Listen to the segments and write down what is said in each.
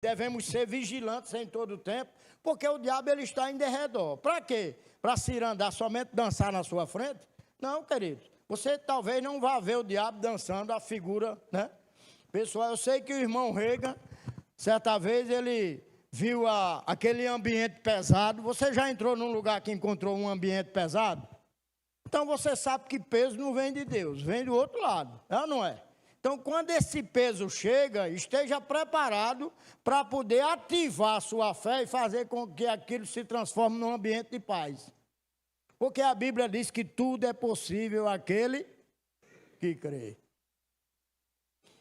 devemos ser vigilantes em todo o tempo, porque o diabo ele está em derredor. Para quê? Para cirandar, somente dançar na sua frente? Não, querido. Você talvez não vá ver o diabo dançando a figura, né? Pessoal, eu sei que o irmão Reagan, certa vez ele viu aquele ambiente pesado. Você já entrou num lugar que encontrou um ambiente pesado? Então você sabe que peso não vem de Deus, vem do outro lado, é ou não é? Então, quando esse peso chega, esteja preparado para poder ativar a sua fé e fazer com que aquilo se transforme num ambiente de paz. Porque a Bíblia diz que tudo é possível àquele que crê.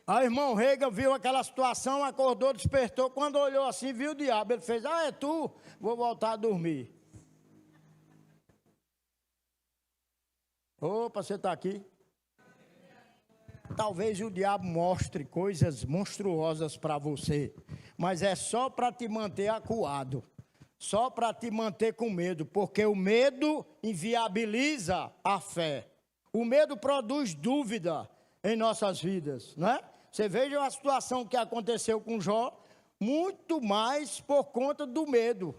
Aí o irmão Reagan viu aquela situação, acordou, despertou. Quando olhou assim, viu o diabo. Ele fez, é tu, vou voltar a dormir. Opa, você está aqui? Talvez o diabo mostre coisas monstruosas para você, mas é só para te manter acuado, só para te manter com medo, porque o medo inviabiliza a fé. O medo produz dúvida em nossas vidas, não é? Você veja a situação que aconteceu com Jó, muito mais por conta do medo.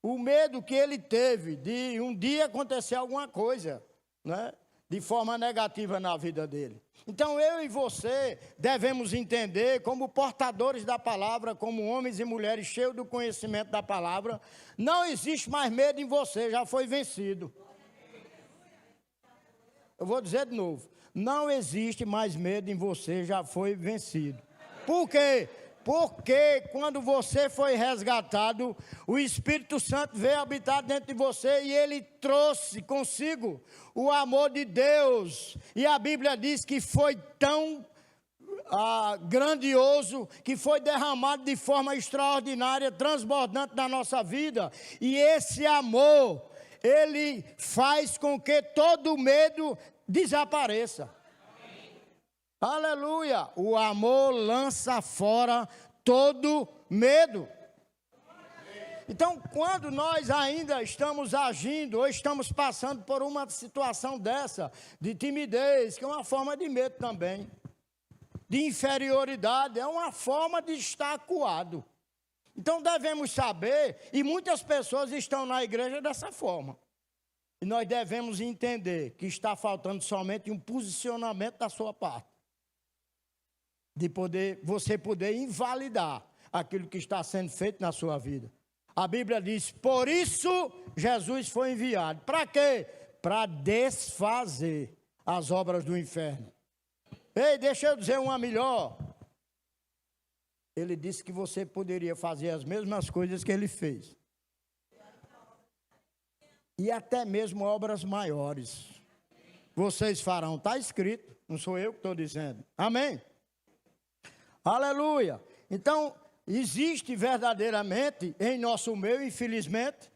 O medo que ele teve de um dia acontecer alguma coisa, né, de forma negativa na vida dele. Então eu e você devemos entender, como portadores da palavra, como homens e mulheres cheios do conhecimento da palavra, não existe mais medo em você, já foi vencido. Eu vou dizer de novo, não existe mais medo em você, já foi vencido. Por quê? Porque quando você foi resgatado, o Espírito Santo veio habitar dentro de você e ele trouxe consigo o amor de Deus. E a Bíblia diz que foi tão grandioso, que foi derramado de forma extraordinária, transbordante na nossa vida. E esse amor, ele faz com que todo medo desapareça. Aleluia! O amor lança fora todo medo. Então, quando nós ainda estamos agindo ou estamos passando por uma situação dessa, de timidez, que é uma forma de medo também, de inferioridade, é uma forma de estar acuado. Então, devemos saber, e muitas pessoas estão na igreja dessa forma, e nós devemos entender que está faltando somente um posicionamento da sua parte. De você poder invalidar aquilo que está sendo feito na sua vida. A Bíblia diz, por isso Jesus foi enviado. Para quê? Para desfazer as obras do inferno. Ei, deixa eu dizer uma melhor. Ele disse que você poderia fazer as mesmas coisas que ele fez. E até mesmo obras maiores. Vocês farão, está escrito, não sou eu que estou dizendo. Amém? Aleluia! Então, existe verdadeiramente em nosso meio, infelizmente,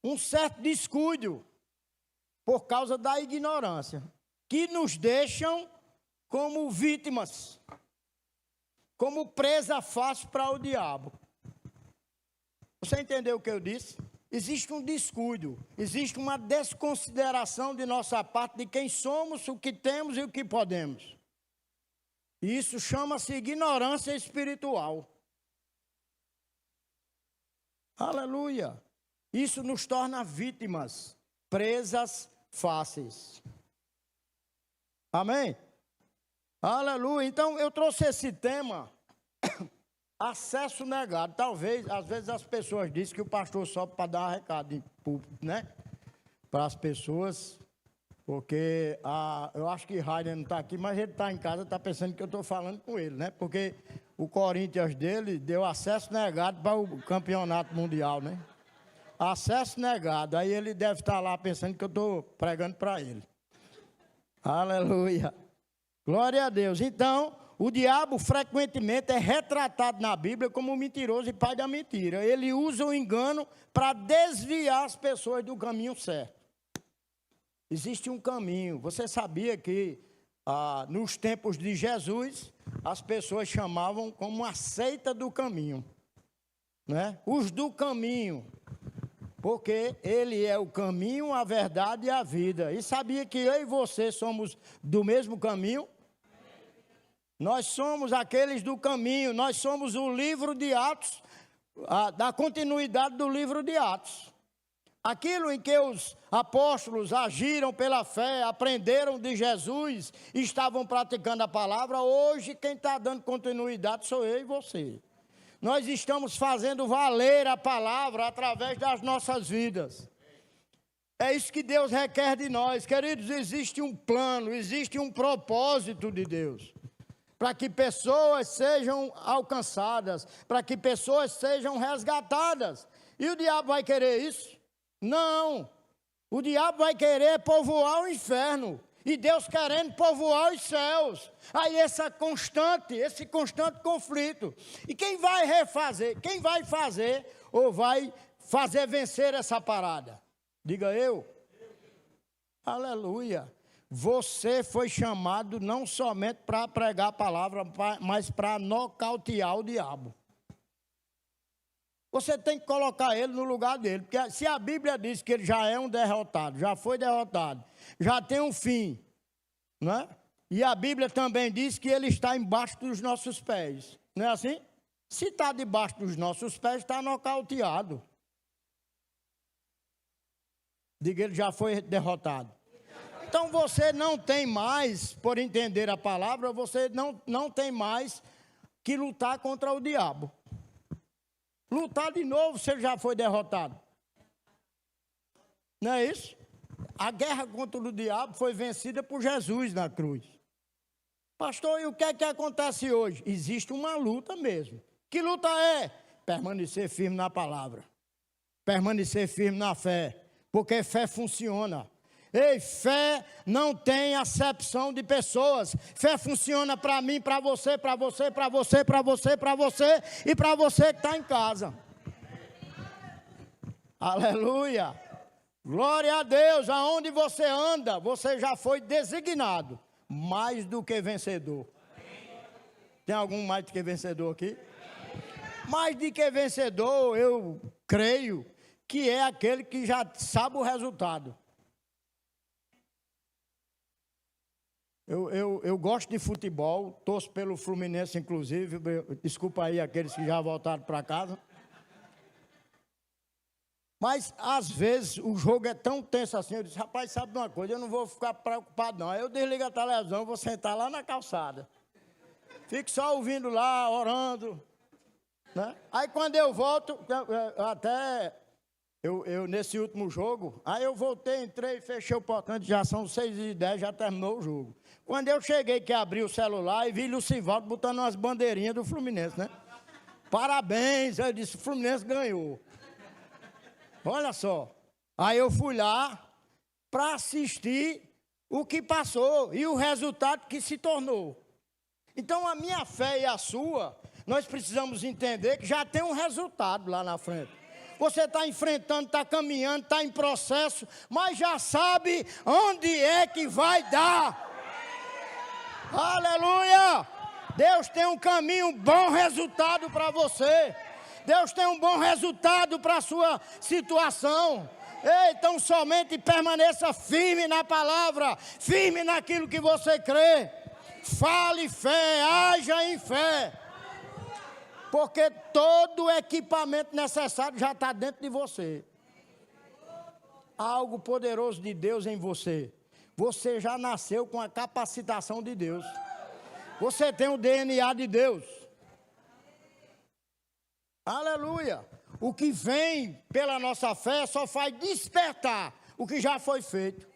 um certo descuido por causa da ignorância, que nos deixam como vítimas, como presa fácil para o diabo. Você entendeu o que eu disse? Existe um descuido, existe uma desconsideração de nossa parte de quem somos, o que temos e o que podemos. Isso chama-se ignorância espiritual. Aleluia! Isso nos torna vítimas, presas fáceis. Amém? Aleluia! Então, eu trouxe esse tema, acesso negado. Talvez, às vezes as pessoas dizem que o pastor sobe para dar um recado em público, né? Para as pessoas... Porque eu acho que Rainer não está aqui, mas ele está em casa, está pensando que eu estou falando com ele, né? Porque o Corinthians dele deu acesso negado para o campeonato mundial, né? Acesso negado. Aí ele deve estar lá pensando que eu estou pregando para ele. Aleluia. Glória a Deus. Então, o diabo frequentemente é retratado na Bíblia como mentiroso e pai da mentira. Ele usa o engano para desviar as pessoas do caminho certo. Existe um caminho. Você sabia que nos tempos de Jesus, as pessoas chamavam como a seita do caminho, né? Os do caminho, porque ele é o caminho, a verdade e a vida. E sabia que eu e você somos do mesmo caminho? Nós somos aqueles do caminho, nós somos o livro de Atos, da continuidade do livro de Atos. Aquilo em que os apóstolos agiram pela fé, aprenderam de Jesus, estavam praticando a palavra, hoje quem está dando continuidade sou eu e você. Nós estamos fazendo valer a palavra através das nossas vidas. É isso que Deus requer de nós. Queridos, existe um plano, existe um propósito de Deus, para que pessoas sejam alcançadas, para que pessoas sejam resgatadas. E o diabo vai querer isso? Não. O diabo vai querer povoar o inferno. E Deus querendo povoar os céus. Aí esse constante conflito. E quem vai refazer? Quem vai fazer ou vai fazer vencer essa parada? Diga eu. Aleluia. Você foi chamado não somente para pregar a palavra, mas para nocautear o diabo. Você tem que colocar ele no lugar dele. Porque se a Bíblia diz que ele já é um derrotado, já foi derrotado, já tem um fim, não é? E a Bíblia também diz que ele está embaixo dos nossos pés. Não é assim? Se está debaixo dos nossos pés, está nocauteado. Diga, ele já foi derrotado. Então você não tem mais, por entender a palavra, você não tem mais que lutar contra o diabo. Lutar de novo se ele já foi derrotado. Não é isso? A guerra contra o diabo foi vencida por Jesus na cruz. Pastor, e o que é que acontece hoje? Existe uma luta mesmo. Que luta é? Permanecer firme na palavra. Permanecer firme na fé. Porque fé funciona. Ei, fé não tem acepção de pessoas. Fé funciona para mim, para você, para você, para você, para você, para você e para você que está em casa. Aleluia. Glória a Deus. Aonde você anda, você já foi designado mais do que vencedor. Tem algum mais do que vencedor aqui? Mais do que vencedor, eu creio que é aquele que já sabe o resultado. Eu gosto de futebol, torço pelo Fluminense, inclusive. Desculpa aí aqueles que já voltaram para casa. Mas, às vezes, o jogo é tão tenso assim. Eu disse, rapaz, sabe de uma coisa? Eu não vou ficar preocupado, não. Aí eu desligo a televisão, vou sentar lá na calçada. Fico só ouvindo lá, orando. Né? Aí, quando eu volto, Eu nesse último jogo, aí eu voltei, entrei, fechei o portão, já são 6h10, já terminou o jogo. Quando eu cheguei, que abri o celular e vi Lucivaldo botando umas bandeirinhas do Fluminense, né? Parabéns, eu disse, o Fluminense ganhou. Olha só. Aí eu fui lá para assistir o que passou e o resultado que se tornou. Então a minha fé e a sua, nós precisamos entender que já tem um resultado lá na frente. Você está enfrentando, está caminhando, está em processo, mas já sabe onde é que vai dar. Aleluia! Deus tem um caminho, um bom resultado para você. Deus tem um bom resultado para a sua situação. Então somente permaneça firme na palavra, firme naquilo que você crê. Fale fé, haja em fé. Porque todo o equipamento necessário já está dentro de você. Há algo poderoso de Deus em você. Você já nasceu com a capacitação de Deus. Você tem o DNA de Deus. Aleluia. O que vem pela nossa fé só faz despertar o que já foi feito.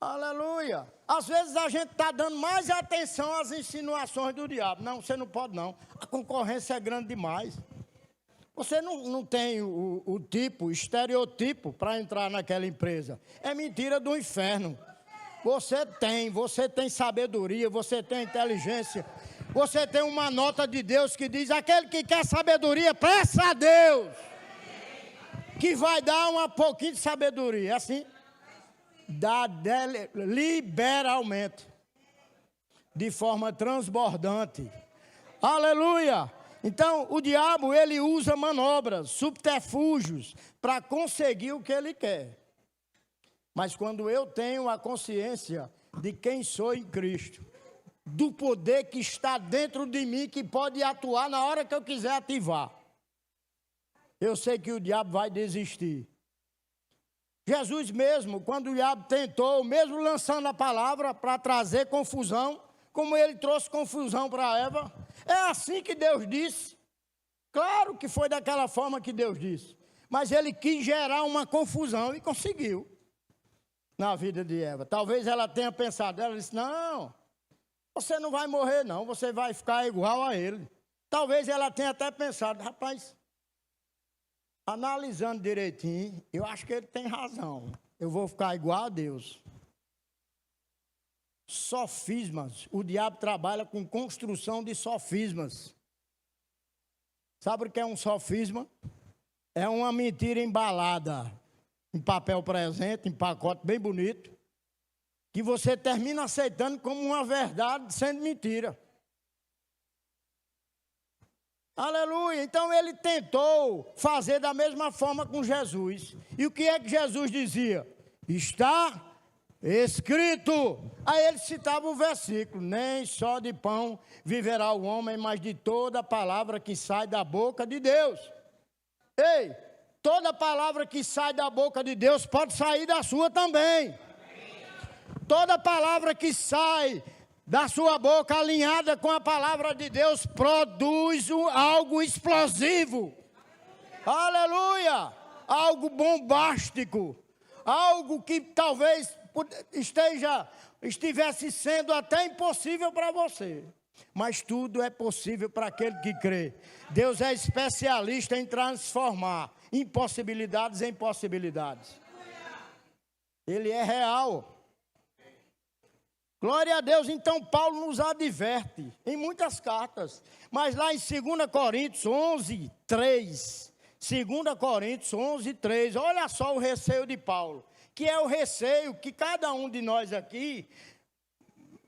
Aleluia. Às vezes a gente está dando mais atenção às insinuações do diabo. Não, você não pode não. A concorrência é grande demais. Você não tem o estereotipo para entrar naquela empresa. É mentira do inferno. Você tem sabedoria, você tem inteligência. Você tem uma nota de Deus que diz, aquele que quer sabedoria, peça a Deus. Que vai dar um pouquinho de sabedoria. É assim? Dá liberalmente, de forma transbordante. Aleluia! Então, o diabo, ele usa manobras, subterfúgios, para conseguir o que ele quer. Mas quando eu tenho a consciência de quem sou em Cristo, do poder que está dentro de mim, que pode atuar na hora que eu quiser ativar. Eu sei que o diabo vai desistir. Jesus mesmo, quando o diabo tentou, mesmo lançando a palavra para trazer confusão, como ele trouxe confusão para Eva, é assim que Deus disse. Claro que foi daquela forma que Deus disse, mas ele quis gerar uma confusão e conseguiu na vida de Eva. Talvez ela tenha pensado, ela disse, não, você não vai morrer não, você vai ficar igual a ele. Talvez ela tenha até pensado, rapaz, analisando direitinho, eu acho que ele tem razão. Eu vou ficar igual a Deus. Sofismas. O diabo trabalha com construção de sofismas. Sabe o que é um sofisma? É uma mentira embalada em papel presente, em pacote bem bonito, que você termina aceitando como uma verdade, sendo mentira. Aleluia, então ele tentou fazer da mesma forma com Jesus. E o que é que Jesus dizia? Está escrito. Aí ele citava o versículo, nem só de pão viverá o homem, mas de toda palavra que sai da boca de Deus. Ei, toda palavra que sai da boca de Deus pode sair da sua também. Toda palavra que sai da sua boca, alinhada com a palavra de Deus, produz algo explosivo. Aleluia! Algo bombástico. Algo que talvez estivesse sendo até impossível para você. Mas tudo é possível para aquele que crê. Deus é especialista em transformar impossibilidades em possibilidades. Ele é real. Glória a Deus, então Paulo nos adverte em muitas cartas, mas lá em 2 Coríntios 11, 3, 2 Coríntios 11, 3, olha só o receio de Paulo, que é o receio que cada um de nós aqui,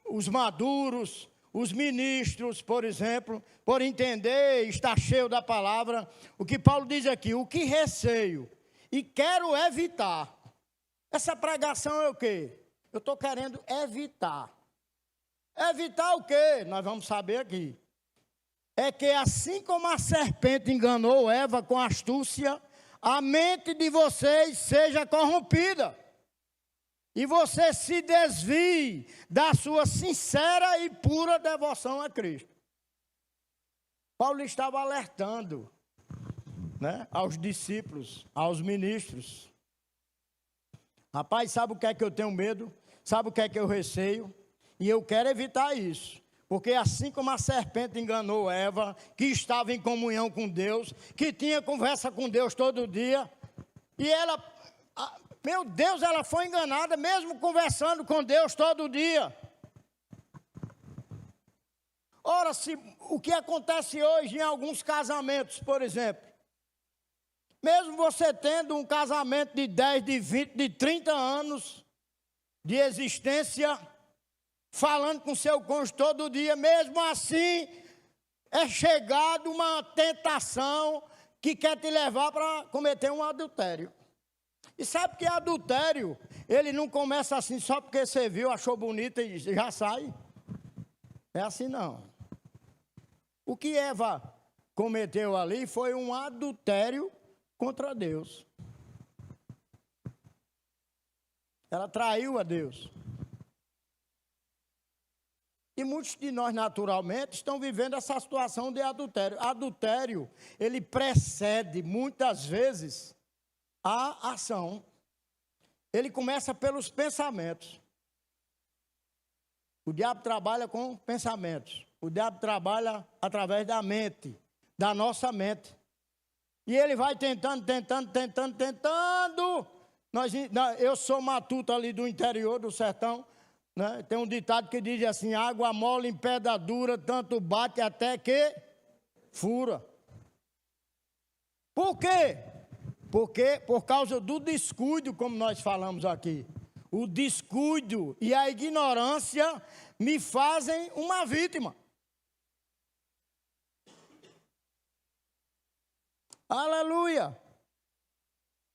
os maduros, os ministros, por exemplo, por entender, está cheio da palavra, o que Paulo diz aqui, o que receio e quero evitar. Essa pregação é o quê? Eu estou querendo evitar. Evitar o quê? Nós vamos saber aqui. É que assim como a serpente enganou Eva com astúcia, a mente de vocês seja corrompida. E você se desvie da sua sincera e pura devoção a Cristo. Paulo estava alertando, né, aos discípulos, aos ministros. Rapaz, sabe o que é que eu tenho medo? Sabe o que é que eu receio? E eu quero evitar isso. Porque assim como a serpente enganou Eva, que estava em comunhão com Deus, que tinha conversa com Deus todo dia, e ela, meu Deus, ela foi enganada mesmo conversando com Deus todo dia. Ora, o que acontece hoje em alguns casamentos, por exemplo, mesmo você tendo um casamento de 10, de 20, de 30 anos de existência, falando com seu cônjuge todo dia, mesmo assim, é chegado uma tentação que quer te levar para cometer um adultério. E sabe que adultério, ele não começa assim só porque você viu, achou bonito e já sai. É assim não. O que Eva cometeu ali foi um adultério contra Deus. Ela traiu a Deus. E muitos de nós, naturalmente, estão vivendo essa situação de adultério. Adultério, ele precede, muitas vezes, a ação. Ele começa pelos pensamentos. O diabo trabalha com pensamentos. O diabo trabalha através da mente, da nossa mente. E ele vai tentando. Eu sou matuto ali do interior, do sertão, né? Tem um ditado que diz assim, água mole em pedra dura, tanto bate até que fura. Por quê? Porque por causa do descuido, como nós falamos aqui. O descuido e a ignorância me fazem uma vítima. Aleluia!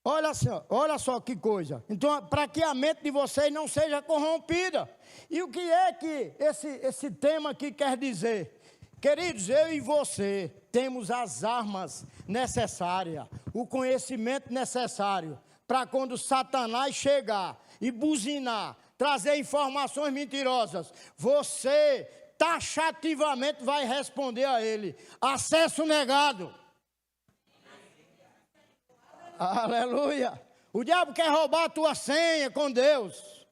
Olha só que coisa. Então, para que a mente de vocês não seja corrompida. E o que é que esse tema aqui quer dizer? Queridos, eu e você temos as armas necessárias, o conhecimento necessário para quando Satanás chegar e buzinar, trazer informações mentirosas, você taxativamente vai responder a ele. Acesso negado. Aleluia. O diabo quer roubar a tua senha com Deus,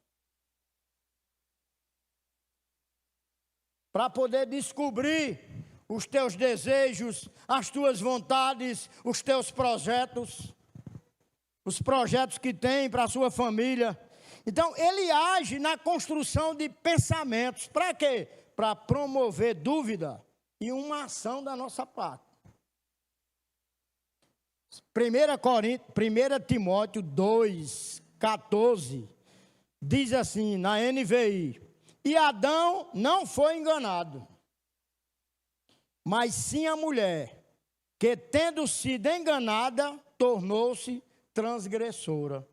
para poder descobrir os teus desejos, as tuas vontades, os teus projetos, os projetos que tem para a sua família. Então, ele age na construção de pensamentos. Para quê? Para promover dúvida e uma ação da nossa parte. 1 Timóteo 2,14 diz assim, na NVI: e Adão não foi enganado, mas sim a mulher, que tendo sido enganada, tornou-se transgressora.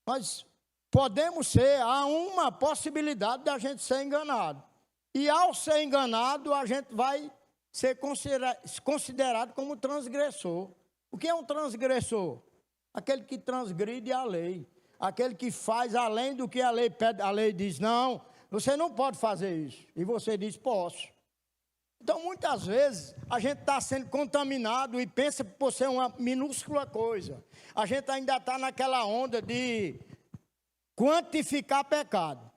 Nós podemos há uma possibilidade da gente ser enganado. E ao ser enganado, a gente vai ser considerado como transgressor. O que é um transgressor? Aquele que transgride a lei. Aquele que faz além do que a lei pede. A lei diz, não, você não pode fazer isso. E você diz, posso. Então, muitas vezes, a gente está sendo contaminado e pensa por ser uma minúscula coisa. A gente ainda está naquela onda de quantificar pecado.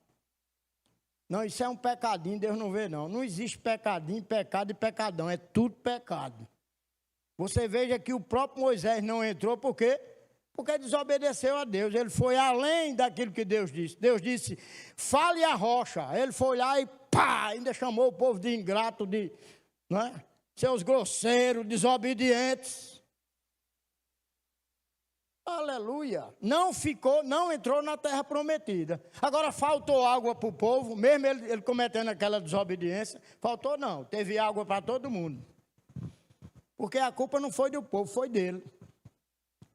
Não, isso é um pecadinho, Deus não vê não. Não existe pecadinho, pecado e pecadão, é tudo pecado. Você veja que o próprio Moisés não entrou, por quê? Porque desobedeceu a Deus. Ele foi além daquilo que Deus disse. Deus disse, fale a rocha. Ele foi lá e pá, ainda chamou o povo de ingrato, de, não é? Seus grosseiros, desobedientes. Aleluia. Não entrou na terra prometida. Agora faltou água para o povo, mesmo ele cometendo aquela desobediência. Faltou não, teve água para todo mundo. Porque a culpa não foi do povo, foi dele.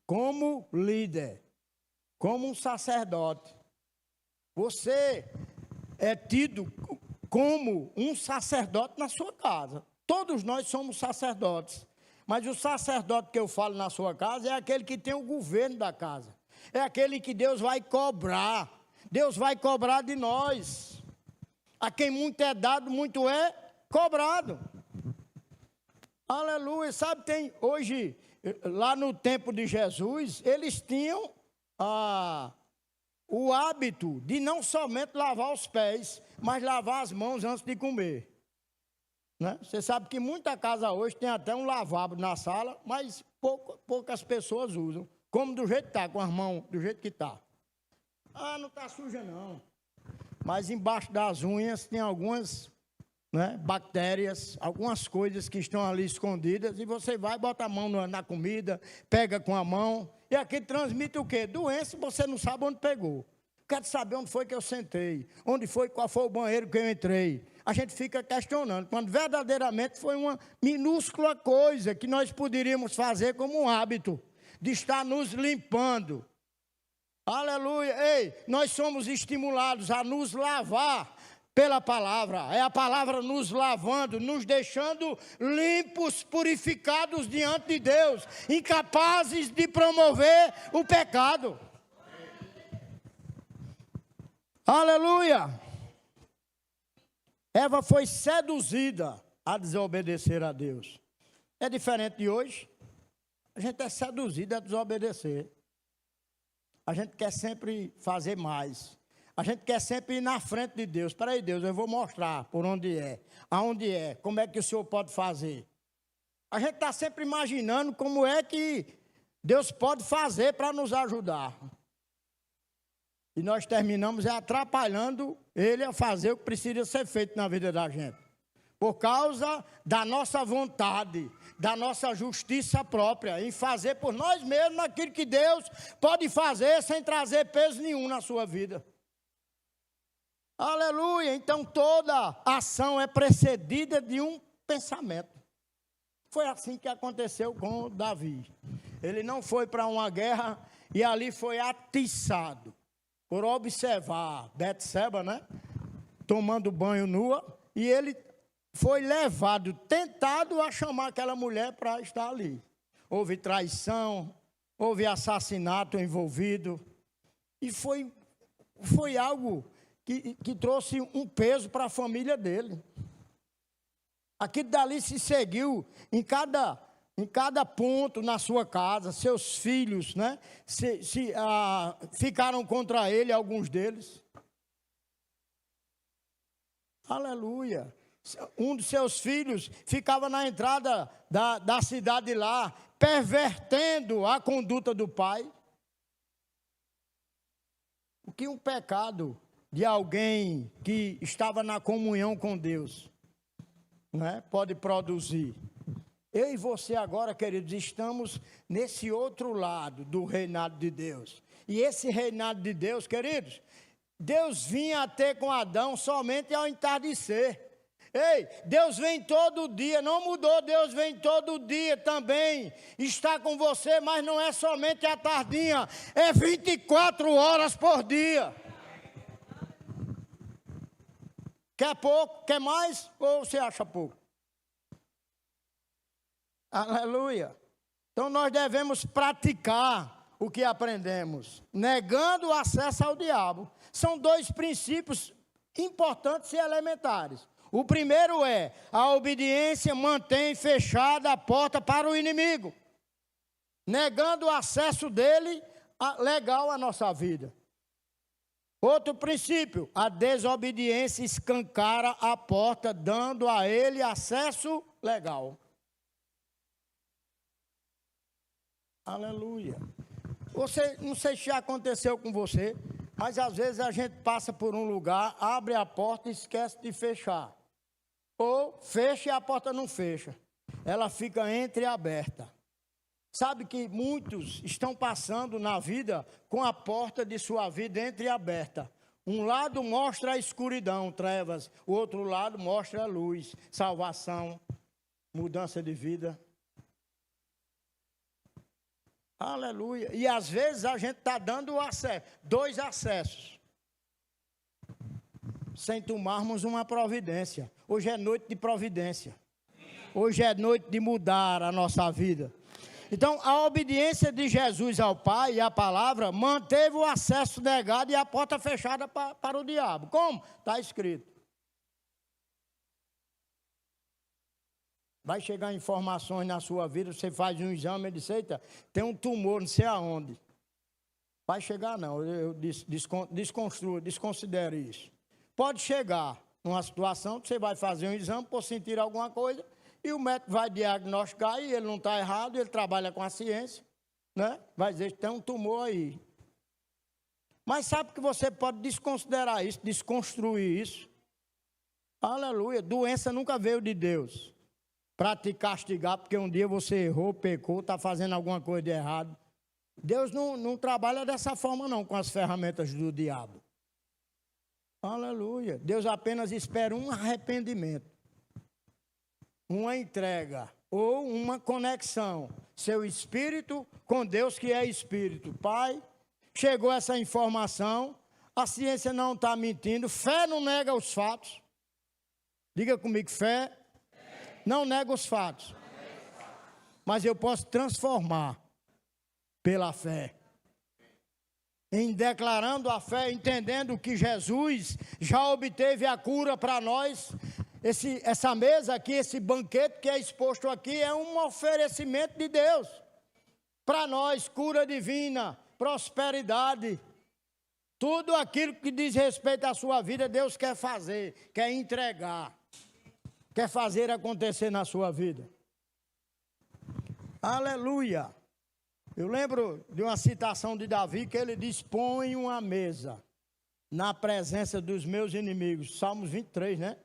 Como líder, como um sacerdote, você é tido como um sacerdote na sua casa. Todos nós somos sacerdotes. Mas o sacerdote que eu falo na sua casa é aquele que tem o governo da casa. É aquele que Deus vai cobrar. Deus vai cobrar de nós. A quem muito é dado, muito é cobrado. Aleluia. Sabe, tem hoje, lá no tempo de Jesus, eles tinham o hábito de não somente lavar os pés, mas lavar as mãos antes de comer. Né? Você sabe que muita casa hoje tem até um lavabo na sala, mas poucas pessoas usam. Como do jeito que está, com as mãos do jeito que está. Ah, não está suja não. Mas embaixo das unhas tem algumas, né, bactérias, algumas coisas que estão ali escondidas. E você vai, bota a mão na comida, pega com a mão. E aqui transmite o quê? Doença, você não sabe onde pegou. Quero saber onde foi que eu sentei, onde foi, qual foi o banheiro que eu entrei. A gente fica questionando, quando verdadeiramente foi uma minúscula coisa que nós poderíamos fazer como um hábito, de estar nos limpando. Aleluia! Ei, nós somos estimulados a nos lavar pela palavra. É a palavra nos lavando, nos deixando limpos, purificados diante de Deus, incapazes de promover o pecado. Aleluia! Eva foi seduzida a desobedecer a Deus. É diferente de hoje. A gente é seduzido a desobedecer. A gente quer sempre fazer mais. A gente quer sempre ir na frente de Deus. Espera aí, Deus, eu vou mostrar por onde é, aonde é, como é que o Senhor pode fazer. A gente está sempre imaginando como é que Deus pode fazer para nos ajudar. E nós terminamos atrapalhando Ele a fazer o que precisa ser feito na vida da gente. Por causa da nossa vontade, da nossa justiça própria, em fazer por nós mesmos aquilo que Deus pode fazer sem trazer peso nenhum na sua vida. Aleluia! Então toda ação é precedida de um pensamento. Foi assim que aconteceu com Davi. Ele não foi para uma guerra e ali foi atiçado por observar Betseba, né? Tomando banho nua, e ele foi levado, tentado a chamar aquela mulher para estar ali. Houve traição, houve assassinato envolvido, e foi algo que trouxe um peso para a família dele. Aquilo dali se seguiu em cada ponto na sua casa. Seus filhos, né, ficaram contra ele, alguns deles. Aleluia. Um dos seus filhos ficava na entrada da cidade lá, pervertendo a conduta do pai. O que um pecado de alguém que estava na comunhão com Deus, né, pode produzir. Eu e você agora, queridos, estamos nesse outro lado do reinado de Deus. E esse reinado de Deus, queridos, Deus vinha a ter com Adão somente ao entardecer. Ei, Deus vem todo dia, não mudou, Deus vem todo dia também. Está com você, mas não é somente à tardinha, é 24 horas por dia. Quer pouco, quer mais, ou você acha pouco? Aleluia. Então nós devemos praticar o que aprendemos, negando o acesso ao diabo. São dois princípios importantes e elementares. O primeiro é: a obediência mantém fechada a porta para o inimigo, negando o acesso dele legal à nossa vida. Outro princípio: a desobediência escancara a porta, dando a ele acesso legal. Aleluia. Não sei se já aconteceu com você, mas às vezes a gente passa por um lugar, abre a porta e esquece de fechar. Ou fecha e a porta não fecha. Ela fica entreaberta. Sabe que muitos estão passando na vida com a porta de sua vida entreaberta. Um lado mostra a escuridão, trevas. O outro lado mostra a luz, salvação, mudança de vida. Aleluia. E às vezes a gente está dando dois acessos, sem tomarmos uma providência. Hoje é noite de providência. Hoje é noite de mudar a nossa vida. Então, a obediência de Jesus ao Pai e à palavra manteve o acesso negado e a porta fechada para o diabo. Como? Está escrito. Vai chegar informações na sua vida, você faz um exame e diz: eita, tem um tumor, não sei aonde. Vai chegar não, eu desconsidere isso. Pode chegar numa situação que você vai fazer um exame por sentir alguma coisa, e o médico vai diagnosticar, e ele não está errado, ele trabalha com a ciência, né? Vai dizer que tem um tumor aí. Mas sabe que você pode desconsiderar isso, desconstruir isso. Aleluia, doença nunca veio de Deus para te castigar, porque um dia você errou, pecou, está fazendo alguma coisa de errado. Deus não trabalha dessa forma não, com as ferramentas do diabo. Aleluia. Deus apenas espera um arrependimento, uma entrega ou uma conexão. Seu espírito com Deus que é espírito. Pai, chegou essa informação, a ciência não está mentindo, fé não nega os fatos. Diga comigo, fé não nega os fatos, mas eu posso transformar pela fé. Em declarando a fé, entendendo que Jesus já obteve a cura para nós. Essa mesa aqui, esse banquete que é exposto aqui, é um oferecimento de Deus para nós, cura divina, prosperidade. Tudo aquilo que diz respeito à sua vida, Deus quer fazer, quer entregar. Quer fazer acontecer na sua vida. Aleluia. Eu lembro de uma citação de Davi que ele diz: põe uma mesa na presença dos meus inimigos. Salmos 23, né?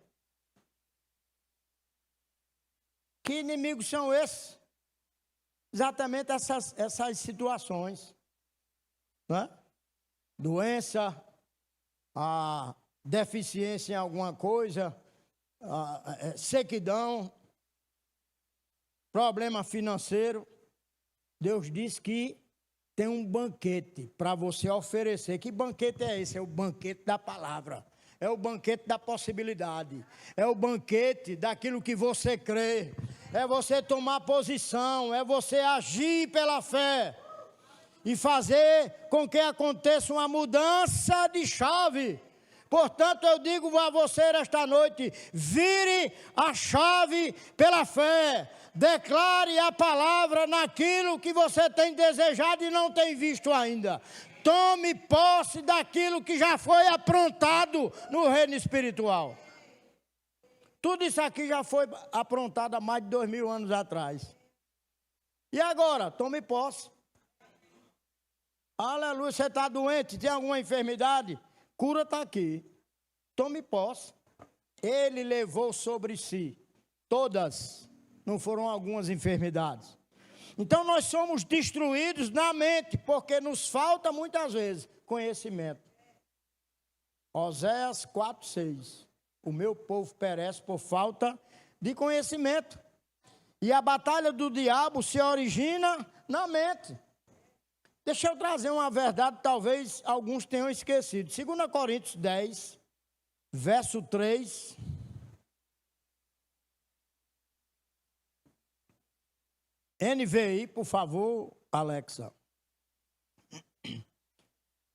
Que inimigos são esses? Exatamente essas situações, né? Doença, a deficiência em alguma coisa, sequidão, problema financeiro. Deus diz que tem um banquete para você oferecer. Que banquete é esse? É o banquete da palavra. É o banquete da possibilidade. É o banquete daquilo que você crê. É você tomar posição. É você agir pela fé. E fazer com que aconteça uma mudança de chave. Portanto, eu digo a você esta noite, vire a chave pela fé. Declare a palavra naquilo que você tem desejado e não tem visto ainda. Tome posse daquilo que já foi aprontado no reino espiritual. Tudo isso aqui já foi aprontado há mais de 2000 anos atrás. E agora, tome posse. Aleluia, você está doente, tem alguma enfermidade? Cura está aqui. Tome posse. Ele levou sobre si todas, não foram algumas enfermidades. Então nós somos destruídos na mente, porque nos falta muitas vezes conhecimento. Oséias 4:6. O meu povo perece por falta de conhecimento. E a batalha do diabo se origina na mente. Deixa eu trazer uma verdade, talvez alguns tenham esquecido. 2 Coríntios 10, verso 3. NVI, por favor, Alexa.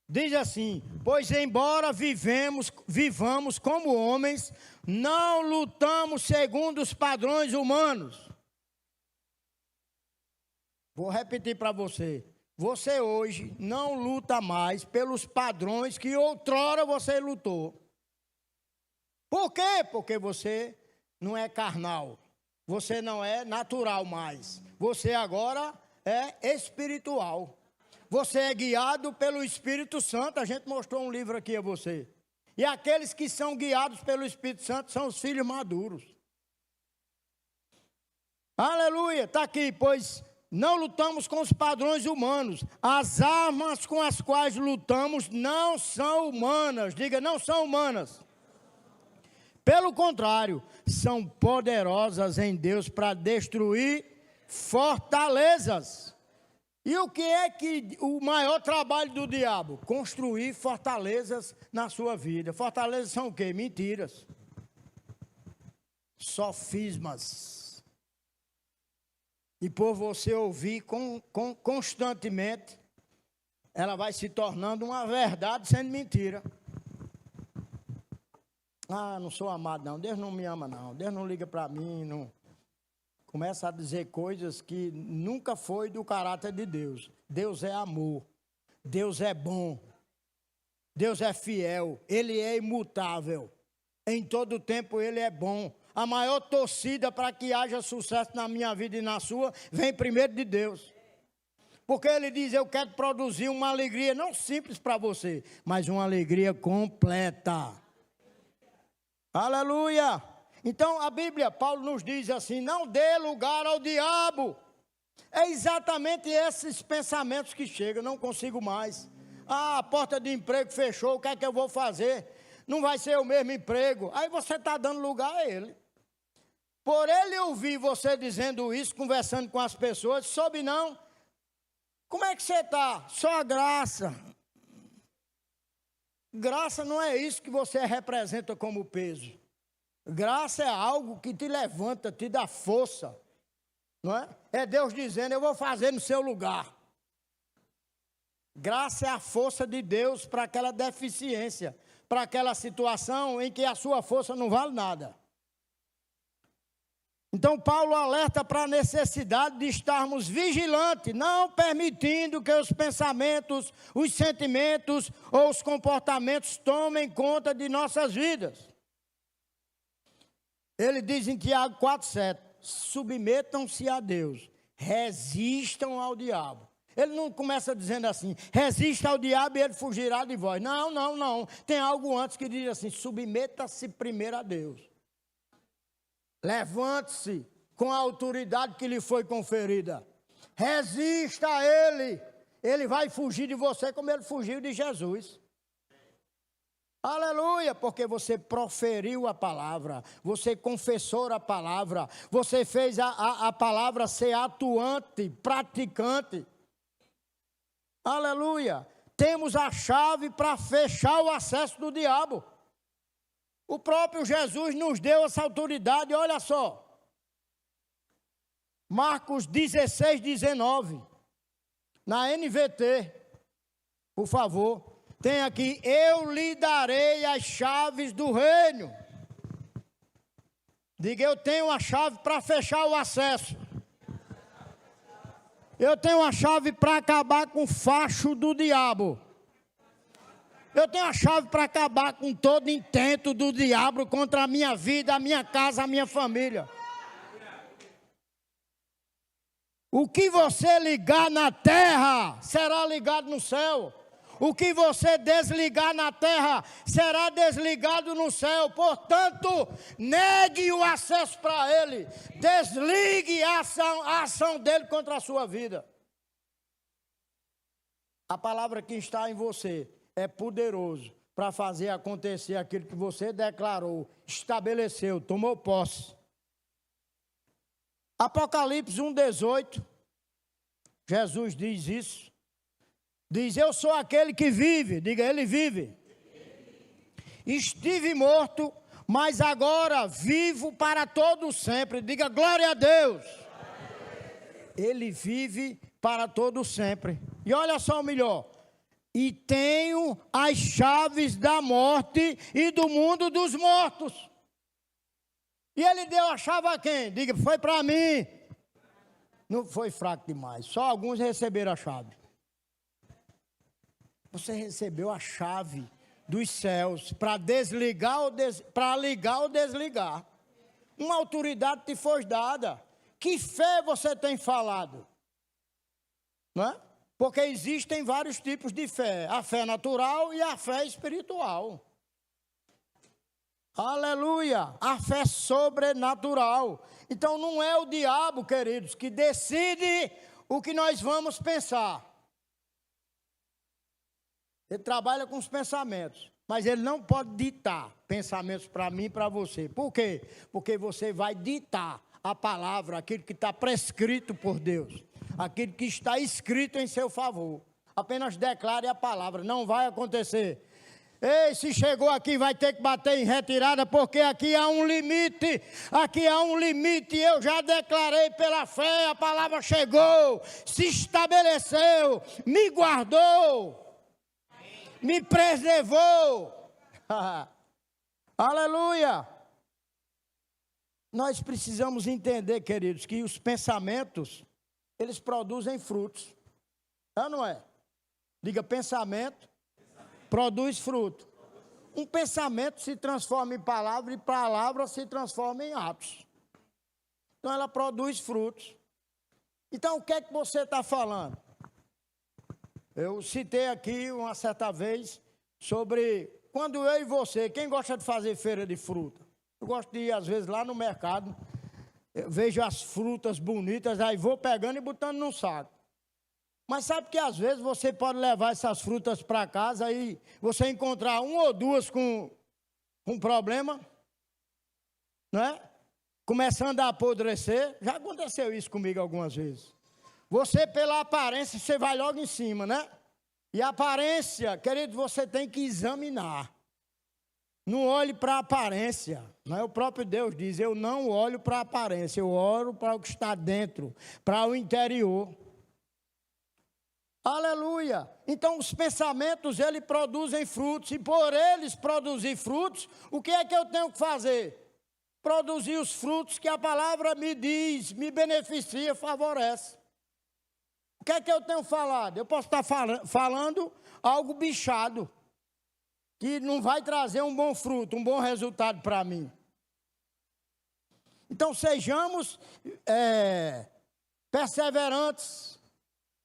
Diz assim: pois embora vivamos como homens, não lutamos segundo os padrões humanos. Vou repetir para você. Você hoje não luta mais pelos padrões que outrora você lutou. Por quê? Porque você não é carnal. Você não é natural mais. Você agora é espiritual. Você é guiado pelo Espírito Santo. A gente mostrou um livro aqui a você. E aqueles que são guiados pelo Espírito Santo são os filhos maduros. Aleluia, está aqui, pois não lutamos com os padrões humanos. As armas com as quais lutamos não são humanas. Diga, não são humanas. Pelo contrário, são poderosas em Deus para destruir fortalezas. E o que é que o maior trabalho do diabo? Construir fortalezas na sua vida. Fortalezas são o quê? Mentiras. Sofismas. E por você ouvir constantemente, ela vai se tornando uma verdade sendo mentira. Ah, não sou amado não, Deus não me ama não, Deus não liga para mim, não. Começa a dizer coisas que nunca foi do caráter de Deus. Deus é amor, Deus é bom, Deus é fiel, Ele é imutável. Em todo tempo Ele é bom. A maior torcida para que haja sucesso na minha vida e na sua, vem primeiro de Deus. Porque Ele diz, eu quero produzir uma alegria não simples para você, mas uma alegria completa. Aleluia! Então a Bíblia, Paulo nos diz assim, não dê lugar ao diabo. É exatamente esses pensamentos que chegam, não consigo mais. Ah, a porta de emprego fechou, o que é que eu vou fazer? Não vai ser o mesmo emprego. Aí você está dando lugar a ele. Por ele ouvir você dizendo isso, conversando com as pessoas, soube não. Como é que você está? Só a graça. Graça não é isso que você representa como peso. Graça é algo que te levanta, te dá força. Não é? É Deus dizendo, eu vou fazer no seu lugar. Graça é a força de Deus para aquela deficiência, para aquela situação em que a sua força não vale nada. Então Paulo alerta para a necessidade de estarmos vigilantes, não permitindo que os pensamentos, os sentimentos ou os comportamentos tomem conta de nossas vidas. Ele diz em Tiago 4,7, submetam-se a Deus, resistam ao diabo. Ele não começa dizendo assim, resista ao diabo e ele fugirá de vós. Não, não, não. Tem algo antes que diz assim, submeta-se primeiro a Deus. Levante-se com a autoridade que lhe foi conferida. Resista a ele. Ele vai fugir de você como ele fugiu de Jesus. Aleluia, porque você proferiu a palavra, você confessou a palavra, você fez a palavra ser atuante, praticante. Aleluia. Temos a chave para fechar o acesso do diabo. O próprio Jesus nos deu essa autoridade, olha só. Marcos 16, 19. Na NVT, por favor. Tem aqui, eu lhe darei as chaves do reino. Diga, eu tenho a chave para fechar o acesso. Eu tenho a chave para acabar com o facho do diabo. Eu tenho a chave para acabar com todo intento do diabo contra a minha vida, a minha casa, a minha família. O que você ligar na terra, será ligado no céu. O que você desligar na terra, será desligado no céu. Portanto, negue o acesso para ele. Desligue a ação dele contra a sua vida. A palavra que está em você é poderoso para fazer acontecer aquilo que você declarou, estabeleceu, tomou posse. Apocalipse 1,18, Jesus diz isso. Diz, eu sou aquele que vive, diga, ele vive. Estive morto, mas agora vivo para todo sempre. Diga, glória a Deus. Ele vive para todo sempre. E olha só o melhor. E tenho as chaves da morte e do mundo dos mortos. E ele deu a chave a quem? Diga, foi para mim. Não foi fraco demais, só alguns receberam a chave. Você recebeu a chave dos céus para desligar ou para ligar ou desligar. Uma autoridade te foi dada. Que fé você tem falado? Não é? Porque existem vários tipos de fé. A fé natural e a fé espiritual. Aleluia! A fé sobrenatural. Então não é o diabo, queridos, que decide o que nós vamos pensar. Ele trabalha com os pensamentos, mas ele não pode ditar pensamentos para mim e para você. Por quê? Porque você vai ditar a palavra, aquilo que está prescrito por Deus, aquilo que está escrito em seu favor. Apenas declare a palavra, não vai acontecer. Ei, se chegou aqui vai ter que bater em retirada, porque aqui há um limite, eu já declarei pela fé, a palavra chegou, se estabeleceu, me guardou. Me preservou. Aleluia. Nós precisamos entender, queridos, que os pensamentos, eles produzem frutos. É ou não é? Diga, pensamento produz fruto. Um pensamento se transforma em palavra e palavra se transforma em atos. Então ela produz frutos. Então o que é que você está falando? Eu citei aqui uma certa vez sobre quando eu e você, quem gosta de fazer feira de fruta? Eu gosto de ir às vezes lá no mercado, eu vejo as frutas bonitas, aí vou pegando e botando num saco. Mas sabe que às vezes você pode levar essas frutas para casa e você encontrar uma ou duas com problema, não é? Começando a apodrecer. Já aconteceu isso comigo algumas vezes. Você, pela aparência, você vai logo em cima, né? E a aparência, querido, você tem que examinar. Não olhe para a aparência. Não é? O próprio Deus diz, eu não olho para a aparência, eu olho para o que está dentro, para o interior. Aleluia! Então, os pensamentos, eles produzem frutos. E por eles produzir frutos, o que é que eu tenho que fazer? Produzir os frutos que a palavra me diz, me beneficia, favorece. O que é que eu tenho falado? Eu posso estar falando algo bichado, que não vai trazer um bom fruto, um bom resultado para mim. Então, sejamos perseverantes,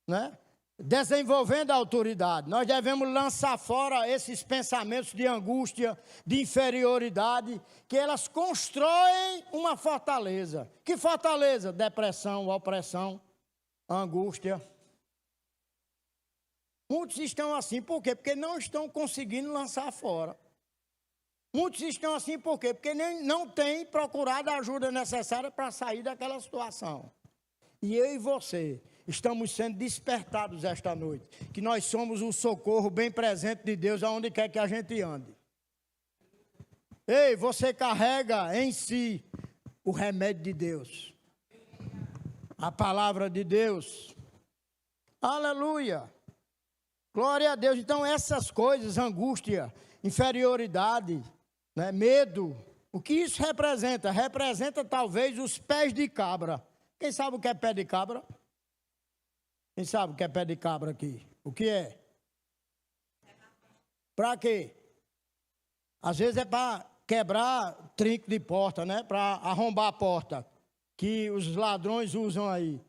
né? Desenvolvendo a autoridade. Nós devemos lançar fora esses pensamentos de angústia, de inferioridade, que elas constroem uma fortaleza. Que fortaleza? Depressão, opressão, angústia. Muitos estão assim, por quê? Porque não estão conseguindo lançar fora. Muitos estão assim por quê? Porque não têm procurado a ajuda necessária para sair daquela situação. E eu e você estamos sendo despertados esta noite, que nós somos o socorro bem presente de Deus aonde quer que a gente ande. Ei, você carrega em si o remédio de Deus, a palavra de Deus. Aleluia! Glória a Deus. Então essas coisas, angústia, inferioridade, né, medo, o que isso representa? Representa talvez os pés de cabra. Quem sabe o que é pé de cabra? Quem sabe o que é pé de cabra aqui? O que é? Para quê? Às vezes é para quebrar trinco de porta, né? Para arrombar a porta, que os ladrões usam aí.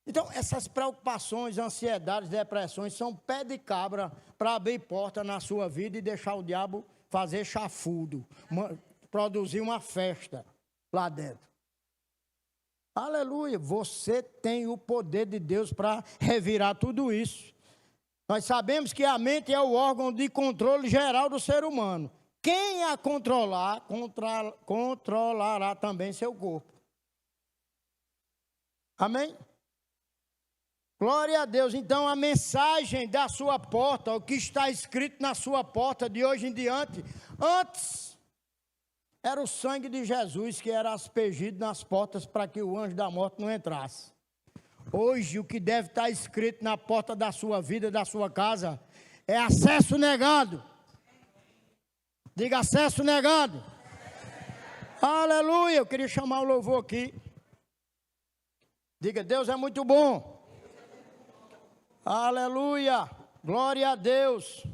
Então, essas preocupações, ansiedades, depressões, são pé de cabra para abrir porta na sua vida e deixar o diabo fazer chafudo, produzir uma festa lá dentro. Aleluia, você tem o poder de Deus para revirar tudo isso. Nós sabemos que a mente é o órgão de controle geral do ser humano. Quem a controlar, controlará também seu corpo. Amém? Glória a Deus. Então a mensagem da sua porta, o que está escrito na sua porta de hoje em diante, antes era o sangue de Jesus que era aspergido nas portas para que o anjo da morte não entrasse. Hoje o que deve estar escrito na porta da sua vida, da sua casa, é acesso negado. Diga acesso negado. Aleluia. Eu queria chamar o louvor aqui. Diga, Deus é muito bom. Aleluia, glória a Deus.